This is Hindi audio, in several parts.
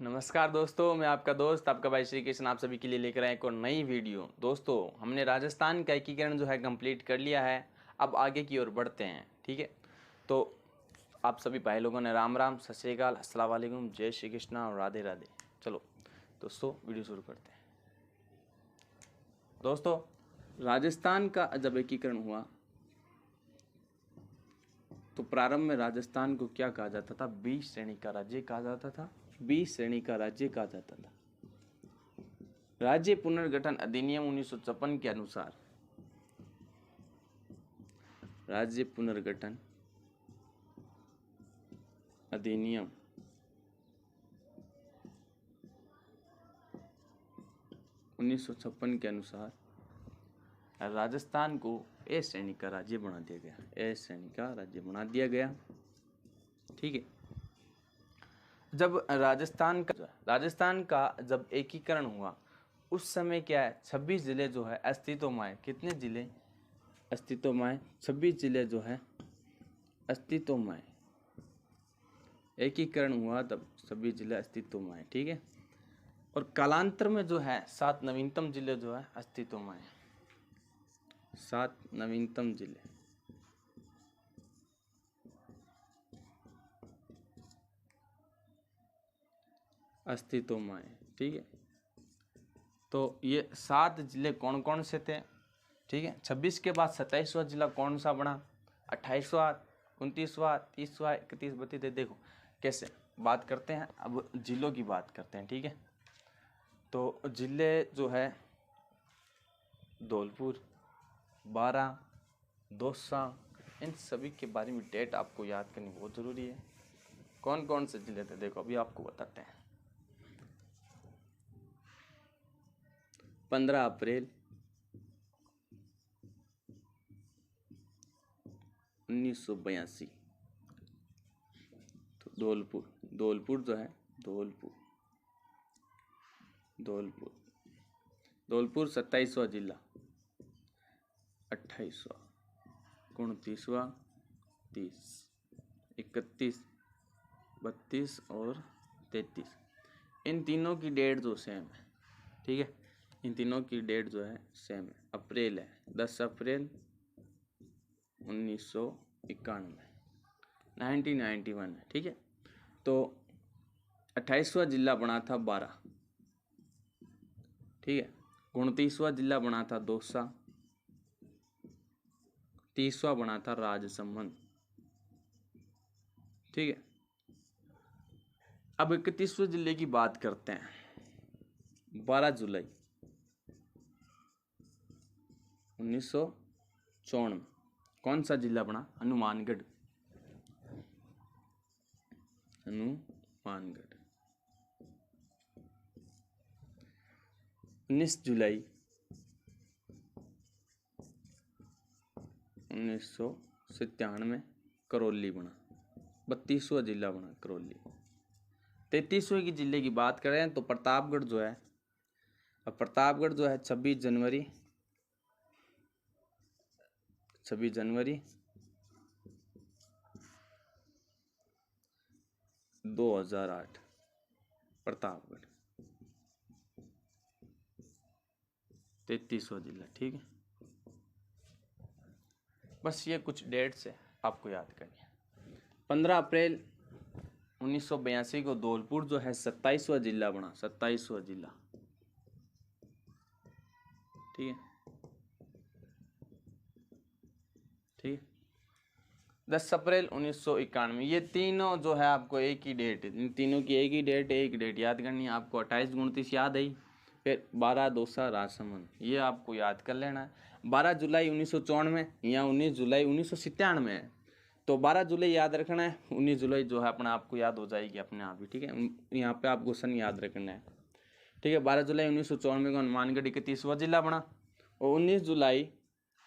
नमस्कार दोस्तों, मैं आपका दोस्त आपका भाई श्री कृष्ण आप सभी के लिए लेकर आए एक और नई वीडियो। दोस्तों, हमने राजस्थान का एकीकरण जो है कंप्लीट कर लिया है। अब आगे की ओर बढ़ते हैं। ठीक है, तो आप सभी भाई लोगों ने राम राम, सत श्री अकाल, अस्सलाम वालेकुम, जय श्री कृष्ण और राधे राधे। चलो दोस्तों, वीडियो शुरू करते हैं। दोस्तों, राजस्थान का जब एकीकरण हुआ तो प्रारंभ में राजस्थान को क्या कहा जाता था? 20 श्रेणी का राज्य कहा जाता था। 20 श्रेणी का राज्य कहा जाता था। राज्य पुनर्गठन अधिनियम 1956 के अनुसार राज्य पुनर्गठन अधिनियम 1956 के अनुसार राजस्थान को ए श्रेणी का राज्य बना दिया गया। ए श्रेणी का राज्य बना दिया गया। ठीक है, जब राजस्थान का जब एकीकरण हुआ उस समय क्या है, 26 जिले जो है अस्तित्व में आए। कितने जिले अस्तित्व में आए? 26 जिले जो है अस्तित्व में आए। एकीकरण हुआ तब 26 जिले अस्तित्व में आए। ठीक है, और कालांतर में जो है 7 नवीनतम जिले जो है अस्तित्व में आए। 7 नवीनतम जिले अस्तित्व में आए। ठीक है, तो ये 7 जिले कौन कौन से थे? ठीक है, 26 के बाद 27वां जिला कौन सा बना? 28वां, 29वां, 30वां, 31, 32। देखो कैसे बात करते हैं। अब जिलों की बात करते हैं। ठीक है, तो जिले जो है धौलपुर, बारां, दौसा, इन सभी के बारे में डेट आपको याद करनी बहुत ज़रूरी है। कौन कौन से जिले थे देखो अभी आपको बताते हैं। 15 अप्रैल 1982 तो धौलपुर जो है धौलपुर 27वां जिला, 28वां, 29वां, 30, 31, 32 और 33। इन तीनों की डेट जो सेम है। ठीक है, इन तीनों की डेट जो है सेम है। अप्रैल है 10 अप्रैल 1991, 1991 है। ठीक है, तो 28वां जिला बना था बारां। ठीक है, 29वां जिला बना था दौसा, 30वां बना था राजसमंद। ठीक है, अब 31वें जिले की बात करते हैं। 12 जुलाई 1954 कौन सा जिला बना? हनुमानगढ़। 19 जुलाई 1997 करौली बना। 32वां जिला बना करौली। 33वें की जिले की बात करें तो प्रतापगढ़ जो है, अब प्रतापगढ़ जो है 26 जनवरी 2008 प्रतापगढ़ 33वां जिला। ठीक है, बस ये कुछ डेट्स है आपको याद करनी है। 15 अप्रैल 1982 को धौलपुर जो है 27वां जिला बना। 27वां जिला। ठीक है, ठीक है। 10 अप्रैल 1991 ये तीनों जो है आपको एक ही डेट, इन तीनों की एक ही डेट याद करनी है आपको। 28 29 याद आई, फिर 12 दौसा राजसमंद, ये आपको याद कर लेना है। 12 जुलाई 1994 या 19 जुलाई 1997 है, तो 12 जुलाई याद रखना है। 19 जुलाई जो है अपना आपको याद हो जाएगी अपने आप ही। ठीक है, यहाँ पे आपको सन याद रखना है। ठीक है, 12 जुलाई 1994 को हनुमानगढ़ 31वां जिला बना, और 19 जुलाई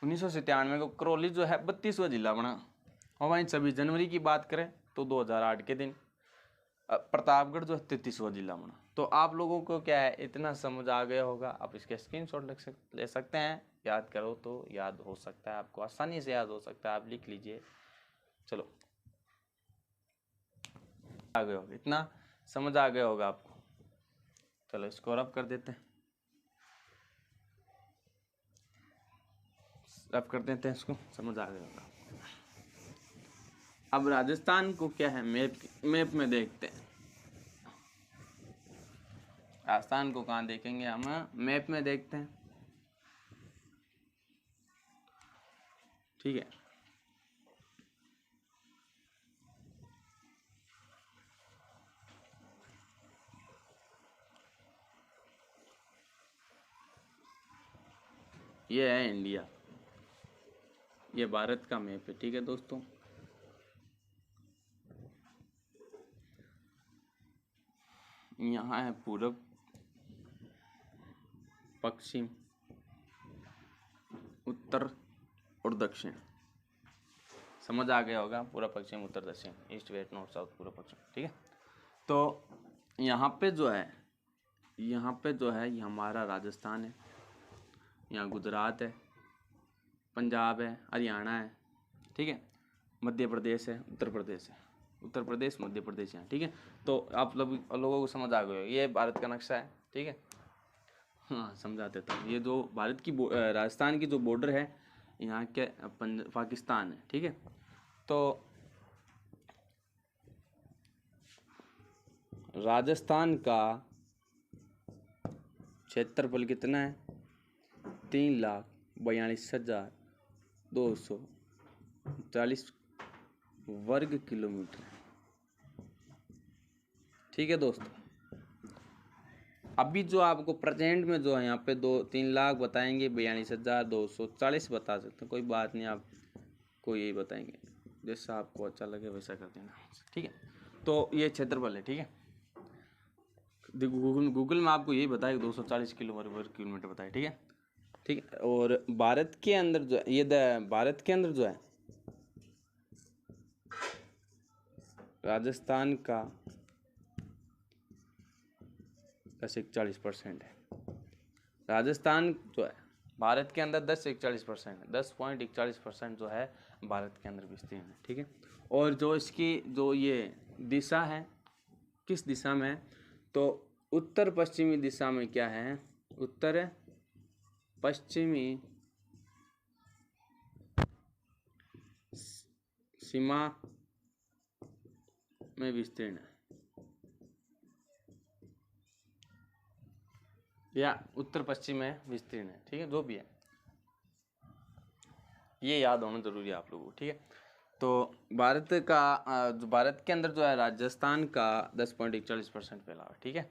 1997 को करौली जो है 32वां जिला बना। और वहीं 26 जनवरी की बात करें तो 2008 के दिन प्रतापगढ़ जो है 33वां जिला बना। तो आप लोगों को क्या है, इतना समझ आ गया होगा, आप इसके स्क्रीनशॉट ले सकते हैं। याद करो तो याद हो सकता है, आपको आसानी से याद हो सकता है, आप लिख लीजिए। चलो आ गए होगा, इतना समझ आ गया होगा आपको। चलो इसको रब कर देते हैं, रब कर देते हैं, इसको समझ आ गया होगा। अब राजस्थान को क्या है, मैप में देखते हैं। राजस्थान को कहाँ देखेंगे हम, मैप में देखते हैं। ठीक है, ये है इंडिया, ये भारत का मैप है। ठीक है दोस्तों, यहाँ है पूरब, पश्चिम, उत्तर और दक्षिण। समझ आ गया होगा, पूरा पश्चिम उत्तर दक्षिण, ईस्ट वेस्ट नॉर्थ साउथ, पूरा पश्चिम। ठीक है, तो यहाँ पे जो है, यहाँ पे जो है ये हमारा राजस्थान है, यहाँ गुजरात है, पंजाब है, हरियाणा है। ठीक है, मध्य प्रदेश है, उत्तर प्रदेश है, उत्तर प्रदेश मध्य प्रदेश यहाँ। ठीक है, तो आप लोगों को समझ आ गया, ये भारत का नक्शा है। ठीक है, हाँ समझा देता हूँ। ये जो भारत की राजस्थान की जो बॉर्डर है यहाँ के पाकिस्तान है। ठीक है, तो राजस्थान का क्षेत्रफल कितना है, 3,42,240 वर्ग किलोमीटर। ठीक है दोस्तों, अभी जो आपको प्रेजेंट में जो है यहाँ पे 3 लाख बताएंगे, 42,240 बता सकते हैं, कोई बात नहीं, आपको यही बताएंगे, जैसा आपको अच्छा लगे वैसा कर देना। ठीक है, तो ये क्षेत्रफल है। ठीक है, गूगल में आपको यही बताया 240 वर्ग किलोमीटर बताया। ठीक है, ठीक है, और भारत के अंदर जो ये भारत के अंदर जो है राजस्थान का 10-41% है। राजस्थान जो है भारत के अंदर 10-41% है, 10.41% जो है भारत के अंदर विस्तीर्ण है। ठीक है, और जो इसकी जो ये दिशा है, किस दिशा में है, तो उत्तर पश्चिमी दिशा में क्या है, उत्तर पश्चिमी सीमा में विस्तीर्ण है, या उत्तर पश्चिम में विस्तीर्ण है। ठीक है, जो भी है ये याद होना जरूरी है आप लोगों को। ठीक है, तो भारत का जो भारत के अंदर जो है राजस्थान का 10.41% फैलाव है। ठीक है,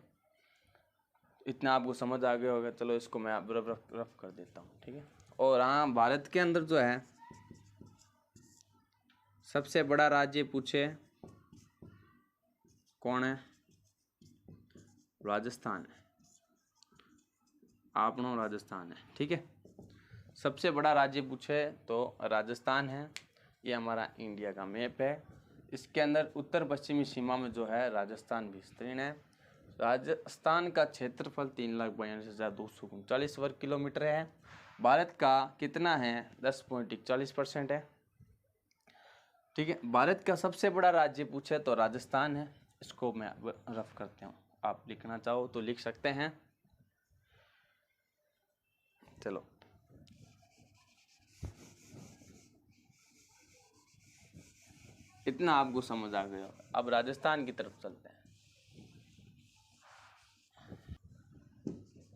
इतना आपको समझ आ गया होगा। चलो इसको मैं रफ कर देता हूँ। ठीक है, और हाँ, भारत के अंदर जो है सबसे बड़ा राज्य पूछे कौन है, राजस्थान है, आपनो राजस्थान है। ठीक है, सबसे बड़ा राज्य पूछे तो राजस्थान है। ये हमारा इंडिया का मैप है, इसके अंदर उत्तर पश्चिमी सीमा में जो है राजस्थान विस्तीर्ण है। राजस्थान का क्षेत्रफल 3,42,239 वर्ग किलोमीटर है। भारत का कितना है, 10.41% है। ठीक है, भारत का सबसे बड़ा राज्य पूछे तो राजस्थान है। इसको मैं रफ करते हूँ, आप लिखना चाहो तो लिख सकते हैं। चलो इतना आपको समझ आ गया। अब राजस्थान की तरफ चलते हैं,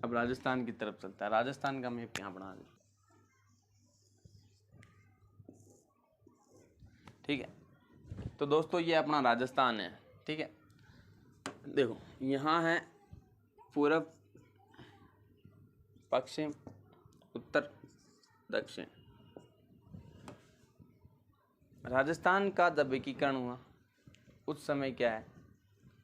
अब राजस्थान की तरफ चलता है। राजस्थान का मैप यहाँ बना दे। ठीक है, तो दोस्तों ये अपना राजस्थान है। ठीक है, देखो यहाँ है पूरब, पश्चिम, उत्तर, दक्षिण। राजस्थान का जब एकीकरण हुआ उस समय क्या है,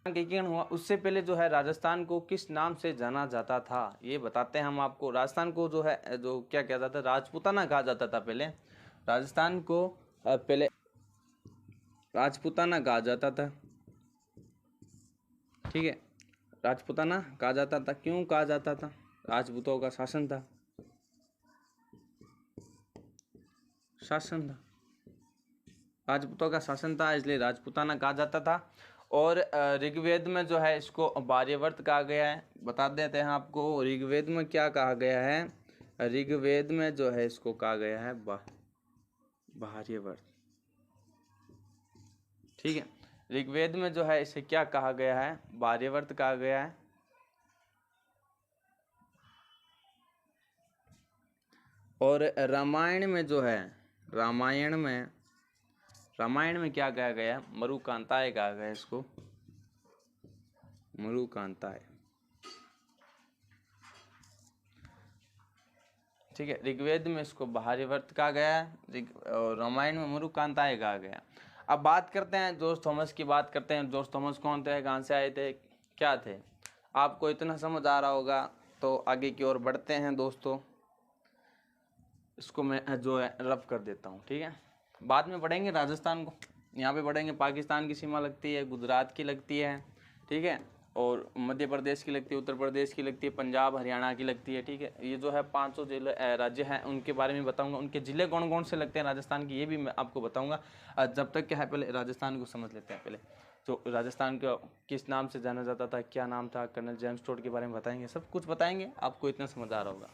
एकीकरण हुआ उससे पहले जो है राजस्थान को किस नाम से जाना जाता था ये बताते हैं हम आपको। राजस्थान को जो है जो क्या कहता था, राजपूताना कहा जाता था पहले। राजस्थान को पहले राजपूताना कहा जाता था। ठीक है, राजपूताना कहा जाता था। क्यों कहा जाता था, राजपूतों का शासन था। शासन था, राजपूतों का शासन था, इसलिए राजपूताना कहा जाता था। और ऋग्वेद में जो है इसको आर्यवर्त कहा गया है। बता देते हैं आपको ऋग्वेद में क्या कहा गया है। ऋग्वेद में जो है इसको कहा गया है आर्यवर्त। ठीक है, ऋग्वेद में जो है इसे क्या कहा गया है, आर्यवर्त कहा गया है। और रामायण में जो है, रामायण में क्या कहा गया है, मरुकांताय कहा गया है इसको, मरुकांताय। ठीक है, ऋग्वेद में इसको आर्यवर्त कहा गया है और रामायण में मरुकांताय कहा गया। अब बात करते हैं जॉर्ज थॉमस की, बात करते हैं जॉर्ज थॉमस कौन थे, कहाँ से आए थे, क्या थे। आपको इतना समझ आ रहा होगा तो आगे की ओर बढ़ते हैं दोस्तों। इसको मैं जो है रफ कर देता हूँ। ठीक है, बाद में पढ़ेंगे राजस्थान को, यहाँ पे पढ़ेंगे पाकिस्तान की सीमा लगती है, गुजरात की लगती है, ठीक है, और मध्य प्रदेश की लगती है, उत्तर प्रदेश की लगती है, पंजाब हरियाणा की लगती है। ठीक है, ये जो है 500 जिले राज्य हैं, उनके बारे में बताऊंगा, उनके ज़िले कौन कौन से लगते हैं राजस्थान की, ये भी मैं आपको बताऊंगा। जब तक क्या है पहले राजस्थान को समझ लेते हैं। पहले तो राजस्थान का किस नाम से जाना जाता था, क्या नाम था, कर्नल जेम्स टोड के बारे में बताएंगे, सब कुछ बताएंगे, आपको इतना समझ आ रहा होगा।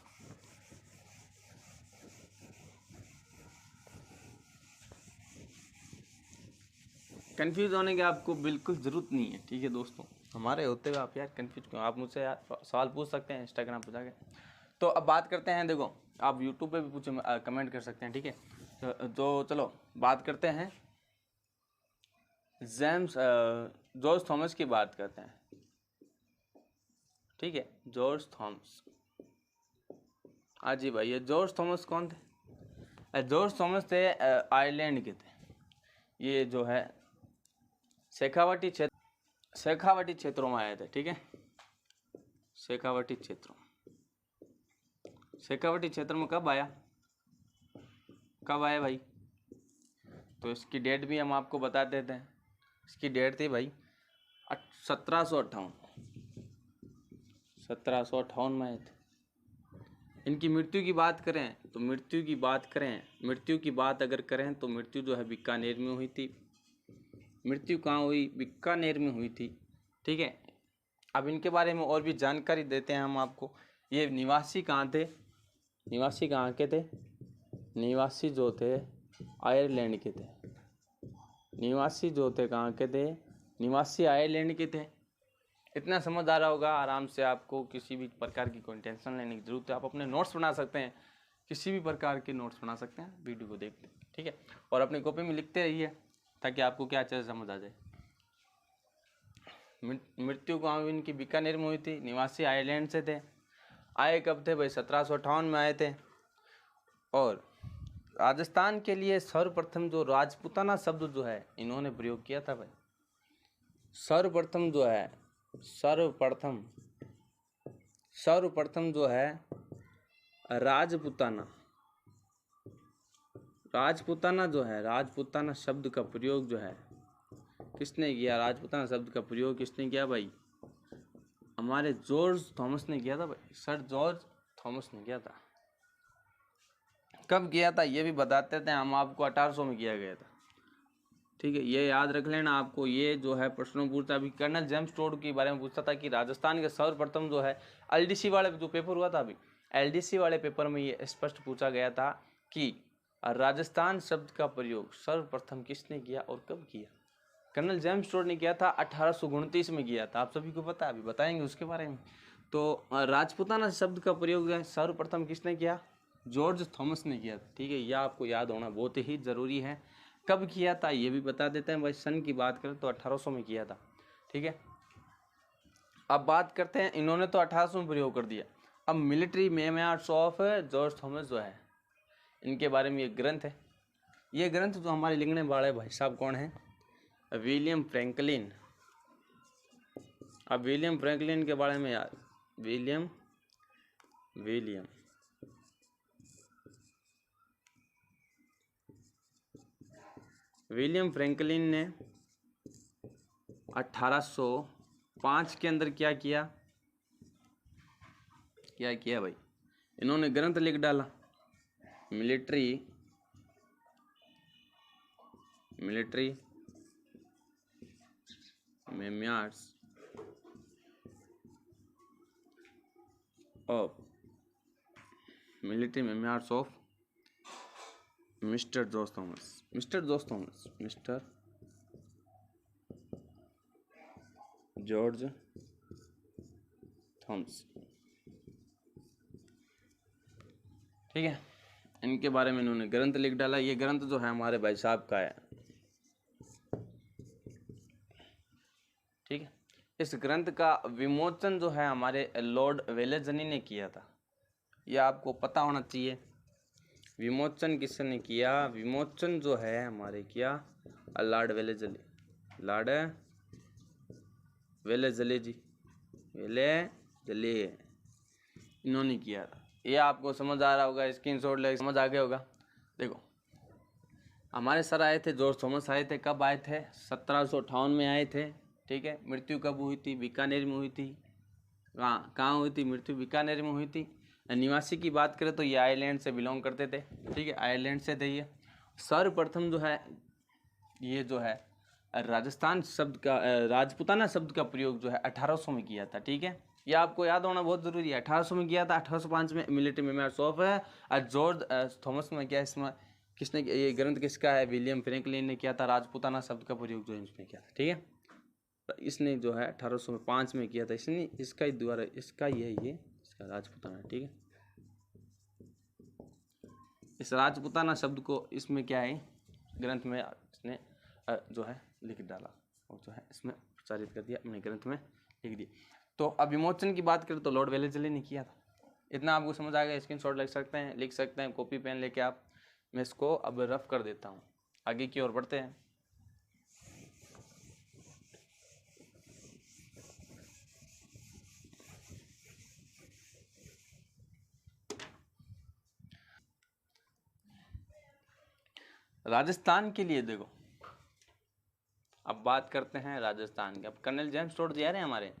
कंफ्यूज होने की आपको बिल्कुल ज़रूरत नहीं है। ठीक है दोस्तों, हमारे होते हुए आप यार कंफ्यूज क्यों, आप मुझसे यार सवाल पूछ सकते हैं इंस्टाग्राम पर जाके। तो अब बात करते हैं, देखो आप यूट्यूब पे भी पूछे, कमेंट कर सकते हैं। ठीक है, तो चलो बात करते हैं जॉर्ज थॉमस की बात करते हैं। ठीक है, जॉर्ज थॉमस, हाँ जी भाई, ये जॉर्ज थॉमस कौन थे। जॉर्ज थॉमस थे आयरलैंड के थे। ये जो है शेखावटी क्षेत्रों में आए थे। ठीक है, शेखावटी क्षेत्र में कब आया भाई, तो इसकी डेट भी हम आपको बता देते हैं। इसकी डेट थी भाई 1758 में आए थे। इनकी मृत्यु की बात करें तो मृत्यु की बात अगर करें तो मृत्यु जो है बीकानेर में हुई थी। मृत्यु कहाँ हुई, बीकानेर में हुई थी। ठीक है, अब इनके बारे में और भी जानकारी देते हैं हम आपको। ये निवासी कहाँ थे, निवासी कहाँ के थे, निवासी जो थे आयरलैंड के थे। निवासी जो थे कहाँ के थे, निवासी आयरलैंड के थे। इतना समझ आ रहा होगा आराम से, आपको किसी भी प्रकार की कोई टेंशन लेने की जरूरत है। आप अपने नोट्स बना सकते हैं, किसी भी प्रकार के नोट्स बना सकते हैं वीडियो को देखते। ठीक है, और अपनी कॉपी में लिखते रहिए ताकि आपको क्या अच्छे से समझ आ जाए। मृत्यु कहाँ हुई इनकी, बीकानेर में हुई थी। निवासी आयरलैंड से थे। आए कब थे भाई, 1758 में आए थे। और राजस्थान के लिए सर्वप्रथम जो राजपूताना शब्द जो है इन्होंने प्रयोग किया था भाई। सर्वप्रथम जो है सर्वप्रथम जो है राजपूताना जो है, राजपूताना शब्द का प्रयोग जो है किसने किया, राजपूताना शब्द का प्रयोग किसने किया भाई, हमारे जॉर्ज थॉमस ने किया था भाई, सर जॉर्ज थॉमस ने किया था। कब किया था ये भी बताते थे हम आपको, 1800 में किया गया था। ठीक है, ये याद रख लेना आपको। ये जो है प्रश्नों पूछता, अभी कर्नल जेम्स टोड के बारे में पूछता था कि राजस्थान के सर्वप्रथम जो है एलडीसी वाले जो पेपर हुआ था, अभी एलडीसी वाले पेपर में ये स्पष्ट पूछा गया था कि राजस्थान शब्द का प्रयोग सर्वप्रथम किसने किया और कब किया। कर्नल जेम्स टोड ने किया था 1829 में किया था, आप सभी को पता है, अभी बताएंगे उसके बारे में। तो राजपूताना शब्द का प्रयोग सर्वप्रथम किसने किया, जॉर्ज थॉमस ने किया था। ठीक है, यह आपको याद होना बहुत ही ज़रूरी है। कब किया था ये भी बता देते हैं भाई। सन की बात करें तो 1800 में किया था। ठीक है, अब बात करते हैं, इन्होंने तो 1800 में प्रयोग कर दिया। अब military memoirs of George Thomas जो है, इनके बारे में एक ग्रंथ है। ये ग्रंथ जो हमारे लिखने वाले भाई साहब कौन है, विलियम फ्रैंकलिन। अब विलियम फ्रैंकलिन के बारे में यार, विलियम फ्रैंकलिन ने 1805 के अंदर क्या किया भाई, इन्होंने ग्रंथ लिख डाला, military military memoirs of mister George Thomas. Mister George Thomas, ठीक है। इनके बारे में इन्होंने ग्रंथ लिख डाला। ये ग्रंथ जो है हमारे भाई साहब का है, ठीक है। इस ग्रंथ का विमोचन जो है हमारे लॉर्ड वेलेजनी ने किया था, यह आपको पता होना चाहिए। विमोचन किसने किया? विमोचन जो है हमारे किया लॉर्ड वेलेजली, लॉर्ड वेलेजली जी, वेलेजली, इन्होंने किया था। ये आपको समझ आ रहा होगा, स्क्रीनशॉट लेके समझ आ गया होगा। देखो हमारे सर आए थे, जॉर्ज थॉमस आए थे। कब आए थे? 1758 में आए थे, ठीक है। मृत्यु कब हुई थी? बीकानेर में हुई थी। कहाँ हुई थी मृत्यु? बीकानेर में हुई थी। निवासी की बात करें तो ये आयरलैंड से बिलोंग करते थे, ठीक है, आयरलैंड से थे ये। सर्वप्रथम जो है ये जो है राजस्थान शब्द का राजपूताना शब्द का प्रयोग जो है 1800 में किया था, ठीक है। ये आपको याद होना बहुत ज़रूरी है। 1800 में किया था। 1805 में military memoirs of George Thomas में क्या, इसमें किसने, ये ग्रंथ किसका है? विलियम फ्रैंकलिन ने किया था। राजपूताना शब्द का प्रयोग जो है इसने किया था, ठीक है। इसने जो है 1805 में किया था। इसने इसका ही द्वारा, इसका ही है ये, इसका राजपूताना, ठीक है। इस राजपूताना शब्द को इसमें क्या है, ग्रंथ में इसने जो है लिख डाला और जो है इसमें प्रचारित कर दिया, अपने ग्रंथ में लिख दिया। तो अब विमोचन की बात करें तो लॉर्ड वेलेजली ने किया था। इतना आपको समझ आ गया। स्क्रीनशॉट लिख सकते हैं कॉपी पेन लेके आप। मैं इसको अब रफ कर देता हूँ, आगे की ओर बढ़ते हैं। राजस्थान के लिए देखो, अब बात करते हैं राजस्थान के। अब कर्नल जेम्स टोड जी आ रहे हैं हमारे।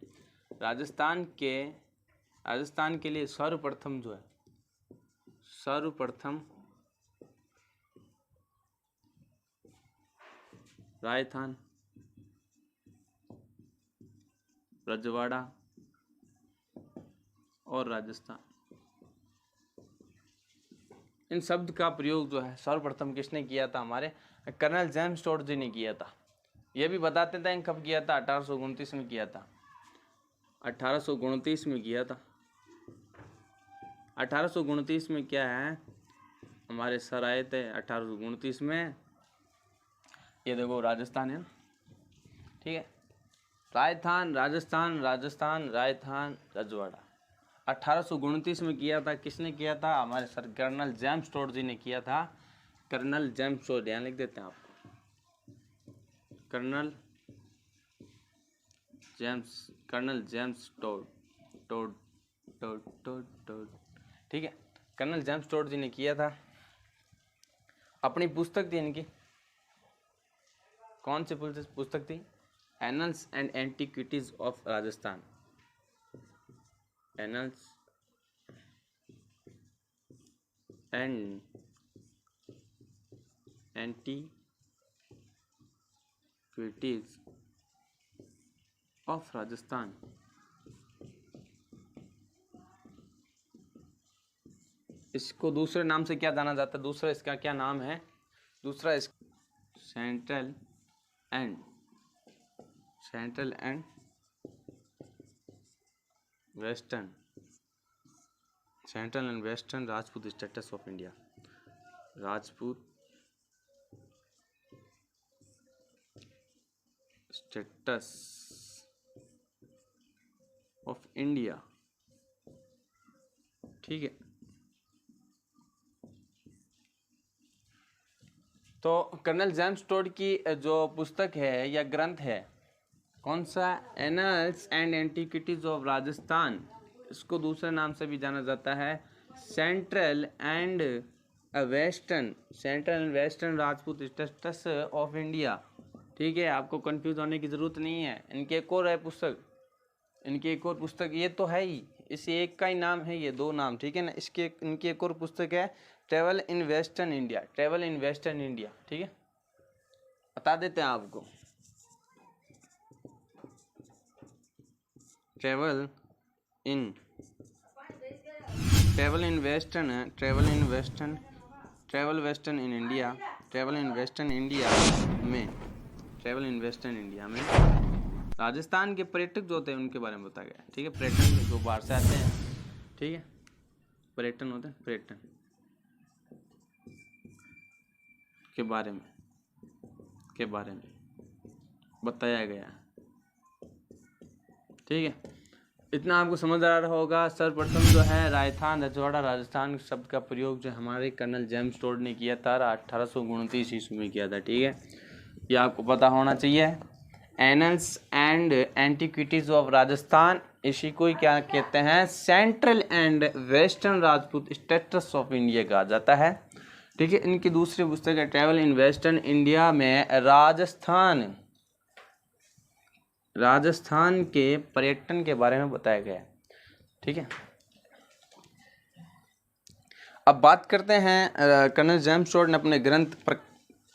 राजस्थान के लिए सर्वप्रथम जो है, सर्वप्रथम राजस्थान, रजवाड़ा और राजस्थान, इन शब्द का प्रयोग जो है सर्वप्रथम किसने किया था? हमारे कर्नल जेम्स टोड जी ने किया था। ये भी बताते थे कब किया था? 1829 में किया था। 1829 में किया था। 1829 में क्या है, हमारे सर आए थे 1829 में। ये देखो राजस्थान है ना, ठीक है। राजस्थान, राजस्थान, रजवाड़ा 1829 में किया था। किसने किया था? हमारे सर कर्नल जेम्स टोड जी ने किया था। कर्नल जेम्स टोड, ध्यान लिख देते हैं आप, कर्नल जेम्स टोड, ठीक है। कर्नल जेम्स टोड जी ने किया था। अपनी पुस्तक थी इनकी, कौन सी पुस्तक थी? Annuls and antiquities of Rajasthan, annuls and antiquities of Rajasthan. इसको दूसरे नाम से क्या जाना जाता है? दूसरा इसका क्या नाम है? दूसरा इस central and western Rajput status of India, Rajput status of India, ठीक है। तो कर्नल जेम्स टोड की जो पुस्तक है या ग्रंथ है, कौन सा? Annuls and antiquities of Rajasthan. इसको दूसरे नाम से भी जाना जाता है central and western Rajput status of India, ठीक है। आपको कंफ्यूज होने की ज़रूरत नहीं है। इनकी एक और है पुस्तक, ये तो है ही, इस एक का ही नाम है, ये दो नाम, ठीक है ना। इनकी एक और पुस्तक है ट्रेवल इन वेस्टर्न इंडिया, ठीक है। बता देते हैं आपको। Travel in western in India में राजस्थान के पर्यटक जो होते हैं उनके बारे में बताया गया। ठीक है, पर्यटन जो बाहर से आते हैं, ठीक है, पर्यटन होते हैं, पर्यटन के बारे में बताया गया। ठीक है, इतना आपको समझ आ रहा होगा। सर्वप्रथम जो है राजस्थान रजवाड़ा राजस्थान शब्द का प्रयोग जो हमारे कर्नल जेम्स टोड ने किया था 1829 ईस्वी में किया था। ठीक है, ये आपको पता होना चाहिए। Annuls and antiquities of Rajasthan, इसी को क्या कहते हैं, central and western Rajput status of India कहा जाता है। ठीक है, इनकी दूसरी पुस्तक है ट्रैवल इन वेस्टर्न इंडिया में राजस्थान के पर्यटन के बारे में बताया गया। ठीक है, अब बात करते हैं कर्नल जेम्स टोड ने अपने ग्रंथ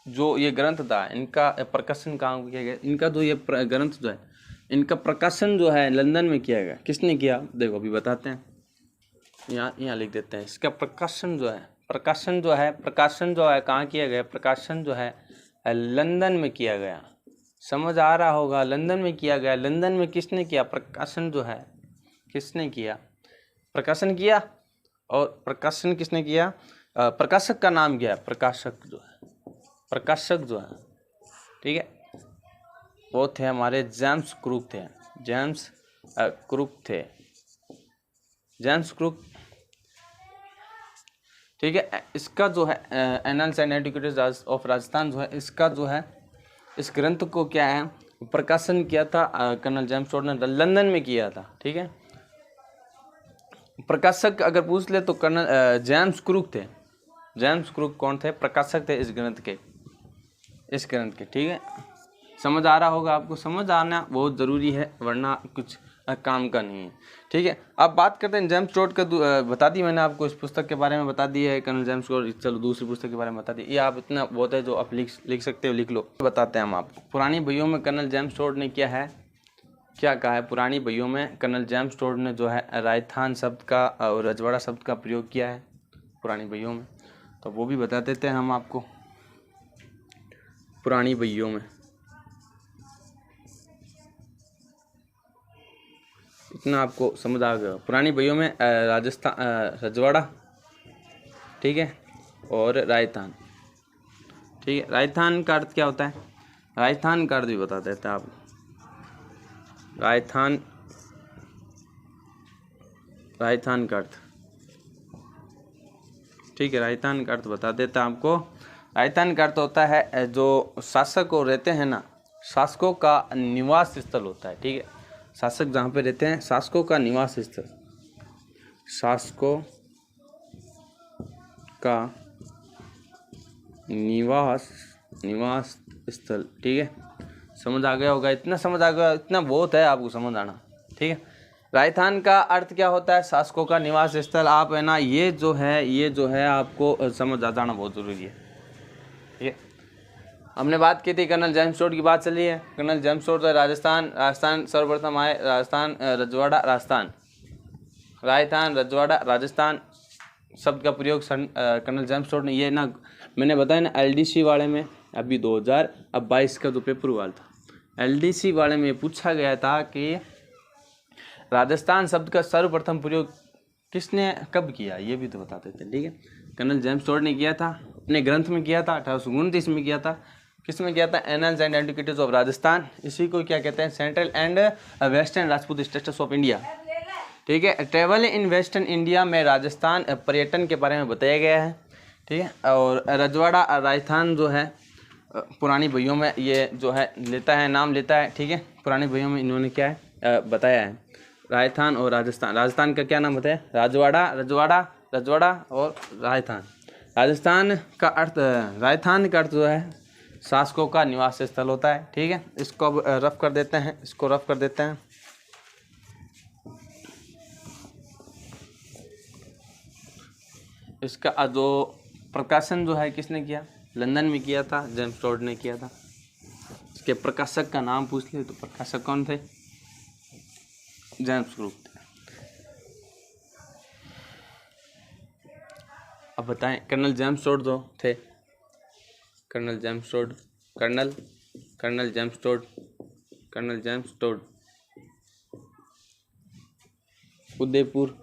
जो ये ग्रंथ था इनका प्रकाशन कहाँ किया गया। इनका जो ये ग्रंथ जो है इनका प्रकाशन जो है लंदन में किया गया। किसने किया, देखो अभी बताते हैं, यहाँ लिख देते हैं। इसका प्रकाशन जो है कहाँ किया गया, प्रकाशन जो है लंदन में किया गया। समझ आ रहा होगा, लंदन में किया गया। लंदन में किसने किया, प्रकाशन जो है किसने किया, प्रकाशन किया। और प्रकाशन किसने किया, प्रकाशक का नाम क्या है, प्रकाशक जो है, ठीक है, वो थे हमारे जेम्स क्रूक थे। ठीक है, इसका जो है annuls and antiquities of Rajasthan जो है, इसका जो है इस ग्रंथ को क्या है प्रकाशन किया था कर्नल जेम्स टोड ने, लंदन में किया था। ठीक है, प्रकाशक अगर पूछ ले तो कर्नल जेम्स क्रूक थे। जेम्स क्रूक कौन थे, प्रकाशक थे इस ग्रंथ के। ठीक है, समझ आ रहा होगा आपको। समझ आना बहुत ज़रूरी है, वरना कुछ काम का नहीं है। ठीक है, अब बात करते हैं जेम्स टोड का। बता दी मैंने आपको, इस पुस्तक के बारे में बता दी है कर्नल जेम्स टोड। चलो दूसरी पुस्तक के बारे में बता दी, ये आप इतना बहुत है जो आप लिख सकते हो, लिख लो। बताते हैं हम आपको। पुरानी बहियों में कर्नल जेम्स टोड ने क्या कहा है। पुरानी बहियों में कर्नल जेम्स टोड ने जो है राजस्थान शब्द का और रजवाड़ा शब्द का प्रयोग किया है पुरानी बहियों में, तो वो भी बता देते हैं हम आपको। पुरानी बहियों में इतना आपको समझ आ गया। पुरानी बहियों में राजस्थान रजवाड़ा, ठीक है, और राजस्थान। ठीक है, राजस्थान का अर्थ क्या होता है, राजस्थान का अर्थ भी बता देते हैं आपको। राजस्थान का अर्थ, ठीक है, राजस्थान का अर्थ बता देता है आपको। राजस्थान का अर्थ होता है जो शासक को रहते हैं ना, शासकों का निवास स्थल होता है। ठीक है, शासक जहाँ पे रहते हैं, शासकों का निवास स्थल, शासकों का निवास स्थल। ठीक है, समझ आ गया होगा, इतना समझ आ गया, इतना बहुत है आपको समझ आना। ठीक है, राजस्थान का अर्थ क्या होता है, शासकों का निवास स्थल। आप है ना, ये जो है आपको समझ आ जाना बहुत ज़रूरी है। ठीक है, हमने बात की थी कर्नल जेम्स टोड की बात चली है। कर्नल जेम्स टोड राजस्थान सर्वप्रथम आए। राजस्थान रजवाड़ा राजस्थान शब्द का प्रयोग कर्नल जेम्स टोड ने, ये ना मैंने बताया ना LDC वाले में अभी 2022 का जो पेपर हुआ था, LDC वाले में पूछा गया था कि राजस्थान शब्द का सर्वप्रथम प्रयोग किसने कब किया, ये भी तो बता देते। ठीक है, कर्नल जेम्स टोड ने किया था, अपने ग्रंथ में किया था, 1829 में किया था। किस में किया था, annuls and antiquities of Rajasthan. इसी को क्या कहते हैं, central and western Rajput status of India. ठीक है, ट्रेवल इन वेस्टर्न इंडिया में राजस्थान पर्यटन के बारे में बताया गया है। ठीक है, और रजवाड़ा राजस्थान जो है पुरानी बहियों में ये जो है नाम लेता है। ठीक है, पुरानी बहियों में इन्होंने क्या है बताया है, राजस्थान और राजस्थान का क्या नाम बताया, रजवाड़ा और राजस्थान। राजस्थान का अर्थ जो है शासकों का निवास स्थल होता है। ठीक है, इसको अब रफ कर देते हैं, इसका जो प्रकाशन जो है किसने किया, लंदन में किया था, जेम्स टोड ने किया था। इसके प्रकाशक का नाम पूछ ले तो प्रकाशक कौन थे? जेम्स ग्रुप थे। अब बताएं, कर्नल जेम्स टोड जो थे, colonel James Tod, colonel James Tod Udaipur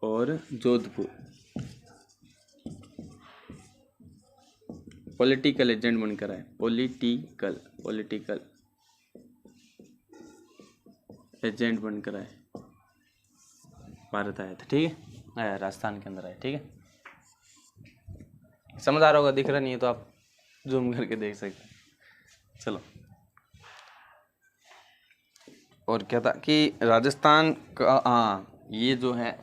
और जोधपुर पॉलिटिकल एजेंट बनकर आए, पॉलिटिकल एजेंट बनकर आए, भारत आए थे, ठीक है, आया राजस्थान के अंदर आए, ठीक है। समझ आ रहा होगा, दिख रहा नहीं है तो आप जूम करके देख सकते हैं। चलो, और क्या था कि राजस्थान का, हाँ ये जो है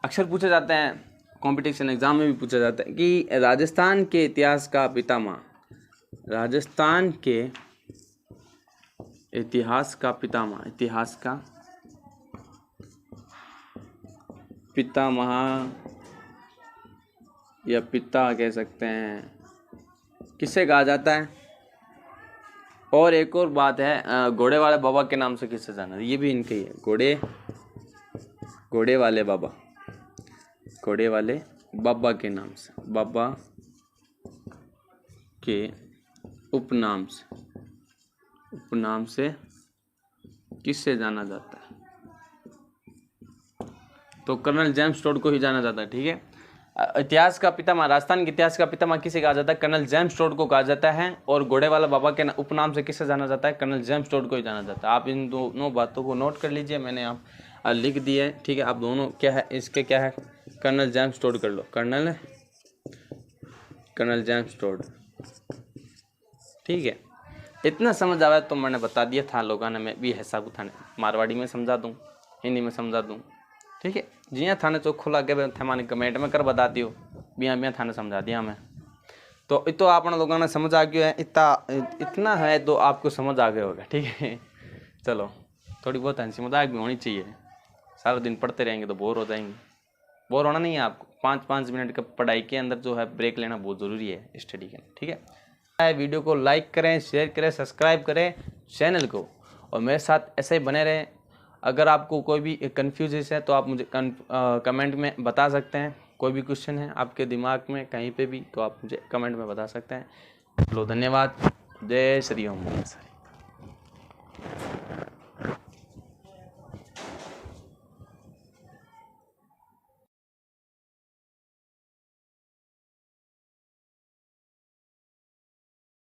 अक्सर पूछे जाते हैं, कंपटीशन एग्जाम में भी पूछा जाता है कि राजस्थान के इतिहास का पितामह, राजस्थान के इतिहास का पितामह या पिता कह सकते हैं, किससे कहा जाता है? और एक और बात है, घोड़े वाले बाबा के नाम से किससे जाना है? ये भी इनके ही है, घोड़े वाले बाबा के नाम से, बाबा के उपनाम से किससे जाना जाता है? तो कर्नल जेम्स टोड को ही जाना जाता है, ठीक है। इतिहास का पितामह, राजस्थान के इतिहास का पितामह किसे कहा जाता है? कर्नल जेम्स टोड को कहा जाता है। और घोड़े वाला बाबा के उपनाम से किससे जाना जाता है? कर्नल जेम्स टोड को ही जाना जाता है। आप इन दोनों बातों को नोट कर लीजिए, मैंने आप लिख दिए है, ठीक है। आप दोनों क्या है, इसके क्या है, कर्नल जेम्स टोड कर लो, कर्नल जेम्स टोड, ठीक है। इतना समझ आया तो मैंने बता दिया था, लोगों ने मैं भी हिसाब थाने मारवाड़ी में समझा दूँ, हिंदी में समझा दूँ, ठीक है। जियाँ थाने चोखो लगे थे माने कमेंट में कर बता दियो, बिया थाने समझा दिया मैं। तो आप लोगों ने समझ आ गया है, इतना है तो आपको समझ आ गया होगा, ठीक है। चलो, थोड़ी बहुत हंसी मजाक भी होनी चाहिए, सारा दिन पढ़ते रहेंगे तो बोर हो जाएंगे। बोर होना नहीं है आपको, 5-5 मिनट का पढ़ाई के अंदर जो है ब्रेक लेना बहुत ज़रूरी है स्टडी के अंदर, ठीक है। वीडियो को लाइक करें, शेयर करें, सब्सक्राइब करें चैनल को, और मेरे साथ ऐसे ही बने रहें। अगर आपको कोई भी कन्फ्यूज है तो आप मुझे कमेंट में बता सकते हैं। कोई भी क्वेश्चन है आपके दिमाग में कहीं पे भी तो आप मुझे कमेंट में बता सकते हैं। चलो, धन्यवाद। जय श्री ओम।